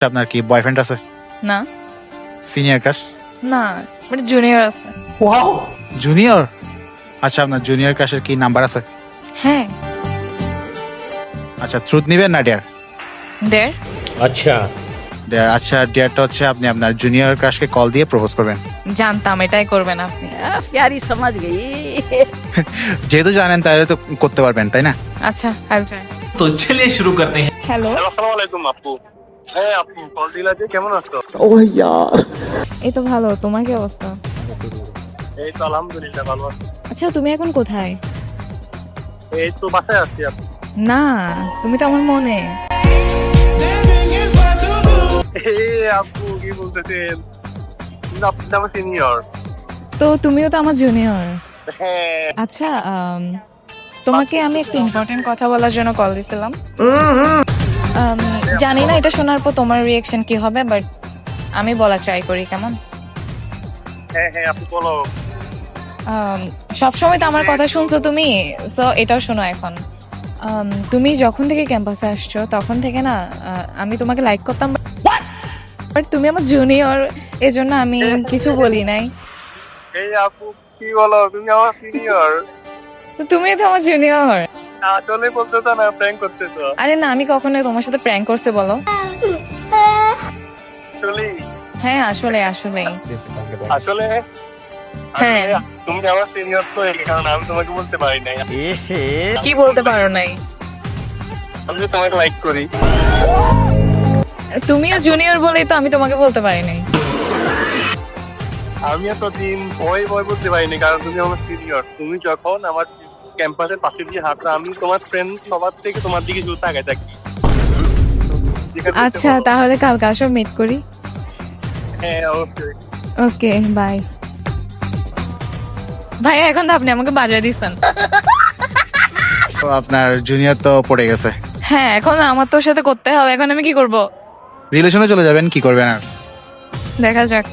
আপনার কি বয়ফ্রেন্ড আছে? না সিনিয়র ক্রাশ? না মানে জুনিয়র আছে। জুনিয়র? আচ্ছা, আপনার জুনিয়র ক্রাশের কি নাম্বার আছে? হ্যাঁ আচ্ছা, ট্রুথ নিবেন না ডেয়ার? দের अच्छा ডেয়ার। আচ্ছা, ডেয়ারটা হচ্ছে আপনি আপনার জুনিয়র ক্রাশকে কল দিয়ে প্রপোজ করবেন। জানতাম এটাই করবেন আপনি। प्यारी समझ गई। যেহেতু জানেন তাহলে তো করতে পারবেন, তাই না? আচ্ছা আই ট্রাই। तो चलिए शुरू करते हैं। হ্যালো, আসসালামু আলাইকুম আপু। হ্যাঁ আপু, কল দিলা যে, কেমন আছো? এই তো ভালো, তোমার কি অবস্থা? এই তো আলহামদুলিল্লাহ ভালো আছি। আচ্ছা তুমি এখন কোথায়? এই তো বাসায় আছি আপু। না তুমি তো আমার মনে। আপু কি বলতেছেন? কিন্তু আপনি তো আমার সিনিয়র। তো তুমিও তো আমার জুনিয়র। হ্যাঁ। আচ্ছা তোমাকে আমি একটা ইম্পর্টেন্ট কথা বলার জন্য কল দিছিলাম। জানি না এটা শোনার পর তোমার রিয়াকশন কি হবে, বাট আমি বলা ট্রাই করি, কেমন? হ্যাঁ হ্যাঁ আপু বলো। সবসময় তো আমার কথা শুনছো তুমি, সো এটাও শোনো এখন। তুমি যখন থেকে ক্যাম্পাসে আসছো তখন থেকে না আমি তোমাকে লাইক করতাম, বাট তুমি আমার জুনিয়র, এজন্য আমি কিছু বলি নাই। এই আপু কি বলো, তুমি আমার সিনিয়র। তো তুমি তো আমার জুনিয়র। আসলে বলতেছো না, প্র্যাঙ্ক করতেছো? আরে না, আমি কখনো তোমার সাথে প্র্যাঙ্ক করছে বলো? আসলে হ্যাঁ আসলে আসলে আসলে হ্যাঁ। আসলে তুমি আমার সিনিয়র তো, এই কারণে আমি তোমাকে বলতে পারি নাই। কি বলতে পারো নাই? আমি যে তোমাকে লাইক করি। তুমিও জুনিয়র বলেই তো আমি তোমাকে বলতে পারি নাই। আমি এতদিন ভয় ভয় বলতে পারিনি, কারণ তুমি আমার সিনিয়র। তুমি যখন আমার ক্যাম্পাসের পাশে দিয়ে হাঁটো, আমি তোমার ফ্রেন্ড সবার থেকে তোমার দিকে জুতা আগে থাকি। যেখানে ইচ্ছে আচ্ছা বলো। তাহলে কালকে আসো, মিট করি। হ্যাঁ অবশ্যই। Okay bye. ভাইয়া এখন তো আপনি আমাকে বাজায় দিচ্ছেন। তো আপনার জুনিয়র তো পড়ে গেছে, হ্যাঁ এখন আমার তোর সাথে করতে হবে, এখন আমি কি করব? রিলেশনে চলে যাবেন, কি করবেন আর? দেখা যাক।